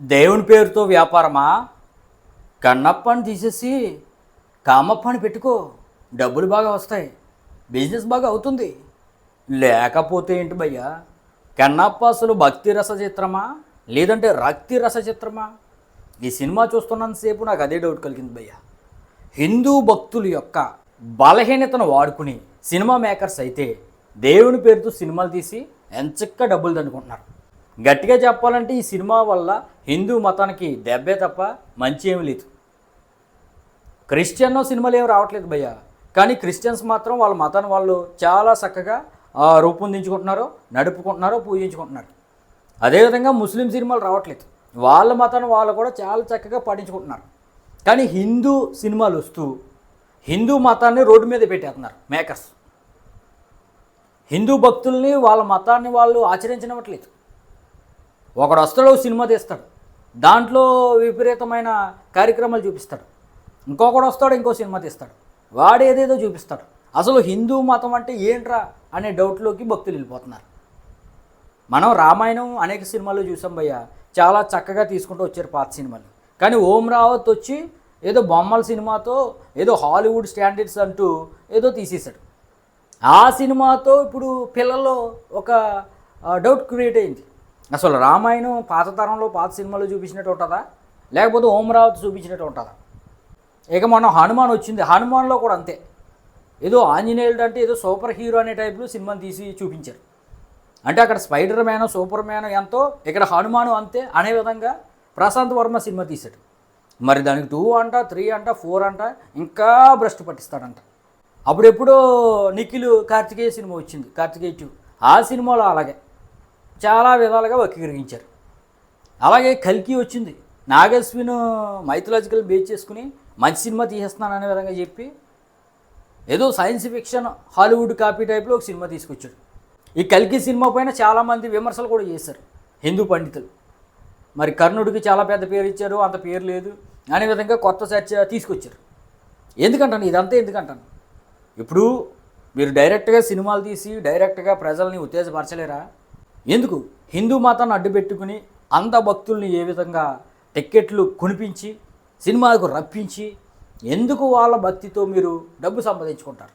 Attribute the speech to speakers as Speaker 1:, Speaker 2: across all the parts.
Speaker 1: దేవుని పేరుతో వ్యాపారమా? కన్నప్పని తీసేసి కామప్పని పెట్టుకో, డబ్బులు బాగా వస్తాయి, బిజినెస్ బాగా అవుతుంది. లేకపోతే ఏంటి భయ్యా? కన్నప్ప అసలు భక్తి రస చిత్రమా లేదంటే రక్తి రస చిత్రమా? ఈ సినిమా చూస్తున్నంతసేపు నాకు అదే డౌట్ కలిగింది భయ్యా. హిందూ భక్తుల యొక్క బలహీనతను వాడుకుని సినిమా మేకర్స్ అయితే దేవుని పేరుతో సినిమాలు తీసి ఎంచక్క డబ్బులు దండుకుంటున్నారు. గట్టిగా చెప్పాలంటే ఈ సినిమా వల్ల హిందూ మతానికి దెబ్బే తప్ప మంచి ఏమీ లేదు. క్రిస్టియన్ సినిమాలు ఏమి రావట్లేదు భయ్య, కానీ క్రిస్టియన్స్ మాత్రం వాళ్ళ మతాన్ని వాళ్ళు చాలా చక్కగా రూపొందించుకుంటున్నారు, నడుపుకుంటున్నారు, పూజించుకుంటున్నారు. అదేవిధంగా ముస్లిం సినిమాలు రావట్లేదు, వాళ్ళ మతాన్ని వాళ్ళు కూడా చాలా చక్కగా పాటించుకుంటున్నారు. కానీ హిందూ సినిమాలు వస్తూ హిందూ మతాన్ని రోడ్డు మీద పెట్టేస్తున్నారు మేకర్స్. హిందూ భక్తుల్ని వాళ్ళ మతాన్ని వాళ్ళు ఆచరించనివ్వట్లేదు. ఒకడు వస్తాడు, సినిమా తీస్తాడు, దాంట్లో విపరీతమైన కార్యక్రమాలు చూపిస్తాడు. ఇంకొకడు వస్తాడు, ఇంకో సినిమా తీస్తాడు, వాడు ఏదేదో చూపిస్తాడు. అసలు హిందూ మతం అంటే ఏంట్రా అనే డౌట్లోకి భక్తులు వెళ్ళిపోతున్నారు. మనం రామాయణం అనేక సినిమాలు చూసాం భయ్య, చాలా చక్కగా తీసుకుంటూ వచ్చారు పాత సినిమాలు. కానీ ఓం రావత్ వచ్చి ఏదో బొమ్మల సినిమాతో ఏదో హాలీవుడ్ స్టాండర్డ్స్ అంటూ ఏదో తీసేశాడు. ఆ సినిమాతో ఇప్పుడు పిల్లల్లో ఒక డౌట్ క్రియేట్ అయింది. అసలు రామాయణం పాత తరంలో పాత సినిమాలో చూపించినట్టు ఉంటుందా, లేకపోతే ఓం రావత్ చూపించినట్టు ఉంటుందా? ఇక మనం హనుమాన్ వచ్చింది, హనుమాన్లో కూడా అంతే. ఏదో ఆంజనేయుడు అంటే ఏదో సూపర్ హీరో అనే టైప్లో సినిమాని తీసి చూపించారు. అంటే అక్కడ స్పైడర్ మ్యాన్, సూపర్ మ్యాన్ ఎంతో, ఇక్కడ హనుమాను అంతే అనే విధంగా ప్రశాంత్ వర్మ సినిమా తీశాడు. మరి దానికి 2 అంట, 3 అంట, 4 అంట, ఇంకా భ్రష్టు పట్టిస్తాడంట. అప్పుడెప్పుడో నిఖిల్ కార్తికేయ సినిమా వచ్చింది, కార్తికేయ 2. ఆ సినిమాలో అలాగే చాలా విధాలుగా వక్రీకరించారు. అలాగే కల్కి వచ్చింది, నాగశ్విన్ మైథలాజికల్ బేస్ చేసుకుని మంచి సినిమా తీసేస్తున్నాను అనే విధంగా చెప్పి ఏదో సైన్స్ ఫిక్షన్ హాలీవుడ్ కాపీ టైప్లో ఒక సినిమా తీసుకొచ్చాడు. ఈ కల్కి సినిమా పైన చాలామంది విమర్శలు కూడా చేశారు హిందూ పండితులు. మరి కర్ణుడికి చాలా పెద్ద పేరు ఇచ్చారు, అంత పేరు లేదు అనే విధంగా కొత్త చర్చ తీసుకొచ్చారు. ఎందుకంటాను ఇదంతా? ఎందుకంటాను, ఇప్పుడు మీరు డైరెక్ట్గా సినిమాలు తీసి డైరెక్ట్గా ప్రజల్ని ఉత్తేజపరచలేరా? ఎందుకు హిందూ మతాన్ని అడ్డుపెట్టుకుని అంత భక్తుల్ని ఏ విధంగా టిక్కెట్లు కొనిపించి సినిమాకు రప్పించి ఎందుకు వాళ్ళ భక్తితో మీరు డబ్బు సంపాదించుకుంటారు?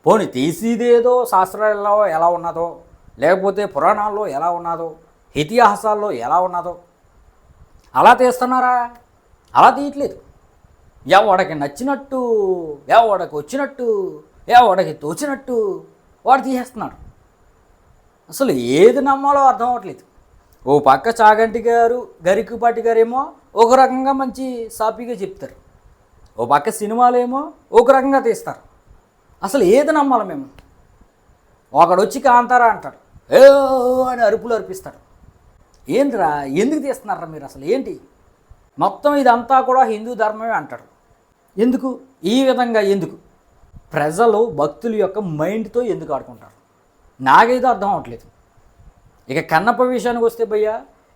Speaker 1: పోనీ తీసిదేదో శాస్త్రాల్లో ఎలా ఉన్నదో, లేకపోతే పురాణాల్లో ఎలా ఉన్నదో, ఇతిహాసాల్లో ఎలా ఉన్నదో అలా తీస్తున్నారా? అలా తీయట్లేదు. ఎవడికి నచ్చినట్టు, ఎవడికి వచ్చినట్టు, ఎవడికి తోచినట్టు వాడు తీసేస్తున్నాడు. అసలు ఏది నమ్మాలో అర్థం అవ్వట్లేదు. ఓ పక్క చాగంటి గారు, గరికపాటి గారేమో ఒక రకంగా మంచి సాఫీగా చెప్తారు, ఓ పక్క సినిమాలేమో ఒక రకంగా తీస్తారు. అసలు ఏది నమ్మాలి మేము? ఒకడు వచ్చి కాంతారా అంటాడు, ఏ అని అరుపులు అర్పిస్తాడు. ఏంటిరా, ఎందుకు తీస్తున్నారా మీరు? అసలు ఏంటి మొత్తం ఇదంతా కూడా హిందూ ధర్మమే అంటారు. ఎందుకు ఈ విధంగా? ఎందుకు ప్రజలు భక్తుల యొక్క మైండ్తో ఎందుకు ఆడుకుంటారు? నాకైతే అర్థం అవ్వట్లేదు. ఇక కన్నప్ప విషయానికి వస్తే భయ్య,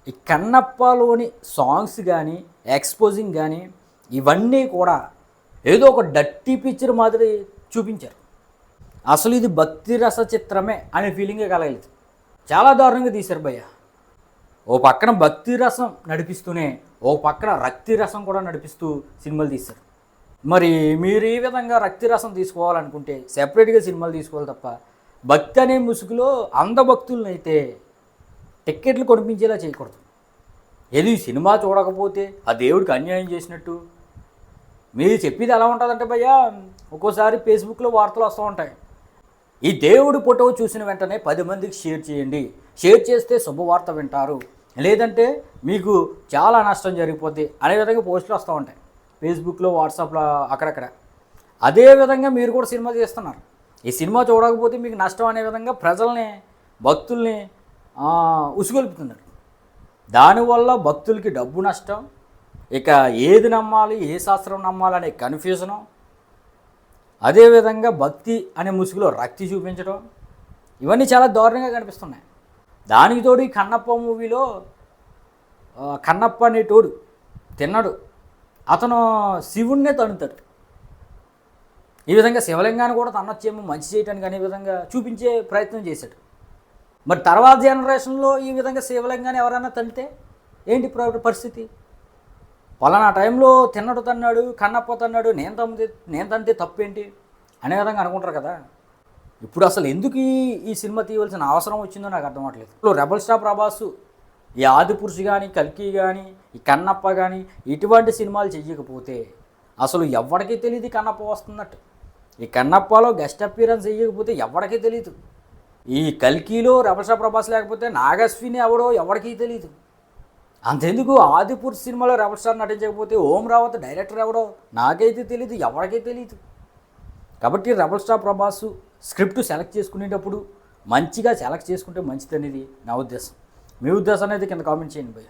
Speaker 1: ఈ కన్నప్పలోని సాంగ్స్ కానీ ఎక్స్పోజింగ్ కానీ ఇవన్నీ కూడా ఏదో ఒక డట్టి పిక్చర్ మాదిరి చూపించారు. అసలు ఇది భక్తి రస చిత్రమే అనే ఫీలింగే కలగలేదు. చాలా దారుణంగా తీశారు భయ్య. ఓ పక్కన భక్తి రసం నడిపిస్తూనే ఓ పక్కన రక్తి రసం కూడా నడిపిస్తూ సినిమాలు తీశారు. మరి మీరు ఈ విధంగా రక్తి రసం తీసుకోవాలనుకుంటే సెపరేట్గా సినిమాలు తీసుకోవాలి తప్ప భక్తి అనే ముసుగులో అంధ భక్తులను అయితే టిక్కెట్లు కొనిపించేలా చేయకూడదు. ఏది సినిమా చూడకపోతే ఆ దేవుడికి అన్యాయం చేసినట్టు మీరు చెప్పేది ఎలా ఉంటుందంటే భయ్యా, ఒక్కోసారి ఫేస్బుక్లో వార్తలు వస్తూ ఉంటాయి, ఈ దేవుడి ఫోటో చూసిన వెంటనే 10 మందికి షేర్ చేయండి, షేర్ చేస్తే శుభవార్త వింటారు, లేదంటే మీకు చాలా నష్టం జరిగిపోద్ది అనే విధంగా పోస్టులు వస్తూ ఉంటాయి ఫేస్బుక్లో, వాట్సాప్లో, అక్కడక్కడ. అదేవిధంగా మీరు కూడా సినిమా చేస్తున్నారు, ఈ సినిమా చూడకపోతే మీకు నష్టం అనే విధంగా ప్రజల్ని, భక్తుల్ని ఉసుగొల్పుతున్నారు. దానివల్ల భక్తులకి డబ్బు నష్టం, ఇక ఏది నమ్మాలి, ఏ శాస్త్రం నమ్మాలనే కన్ఫ్యూజను, అదేవిధంగా భక్తి అనే ముసుగులో రక్తి చూపించడం, ఇవన్నీ చాలా దారుణంగా కనిపిస్తున్నాయి. దానికి తోడు ఈ కన్నప్ప మూవీలో కన్నప్ప అనే తోడు తిన్నాడు, అతను శివుణ్ణే తన్నుతాడు. ఈ విధంగా శివలింగాన్ని కూడా తన్నొచ్చేమో మంచి చేయటానికి అనే విధంగా చూపించే ప్రయత్నం చేశాడు. మరి తర్వాత జనరేషన్లో ఈ విధంగా శివలింగాన్ని ఎవరైనా తంటే ఏంటి పరిస్థితి? పలానా టైంలో తిన్నడు తన్నాడు, కన్నప్ప తన్నాడు, నేను తంతే తప్పేంటి అనే విధంగా అనుకుంటారు కదా. ఇప్పుడు అసలు ఎందుకు ఈ సినిమా తీయవలసిన అవసరం వచ్చిందో నాకు అర్థం అవ్వట్లేదు. ఇప్పుడు రెబల్ స్టార్ ప్రభాస్ ఈ ఆదిపురుషు కానీ, కల్కి కానీ, ఈ కన్నప్ప కానీ ఇటువంటి సినిమాలు చెయ్యకపోతే అసలు ఎవరికీ తెలియదు కన్నప్ప వస్తున్నట్టు. ఈ కన్నప్పలో గెస్ట్ అపీరెన్స్ చెయ్యకపోతే ఎవరికీ తెలియదు. ఈ కల్కిలో రెబల్ స్టార్ ప్రభాస్ లేకపోతే నాగశ్విని ఎవడో ఎవరికీ తెలియదు. అంతెందుకు ఆదిపురుషు సినిమాలో రెబల్ స్టార్ నటించకపోతే ఓం రావత్ డైరెక్టర్ ఎవడో నాకైతే తెలియదు, ఎవరికీ తెలియదు. కాబట్టి rebel star Prabhas script select చేసుకునేటప్పుడు మంచిగా సెలెక్ట్ చేసుకుంటే మంచిది అనేది నా ఉద్దేశం. మీ ఉద్దేశం అనేది కింద కామెంట్ చేయండి భయ్య.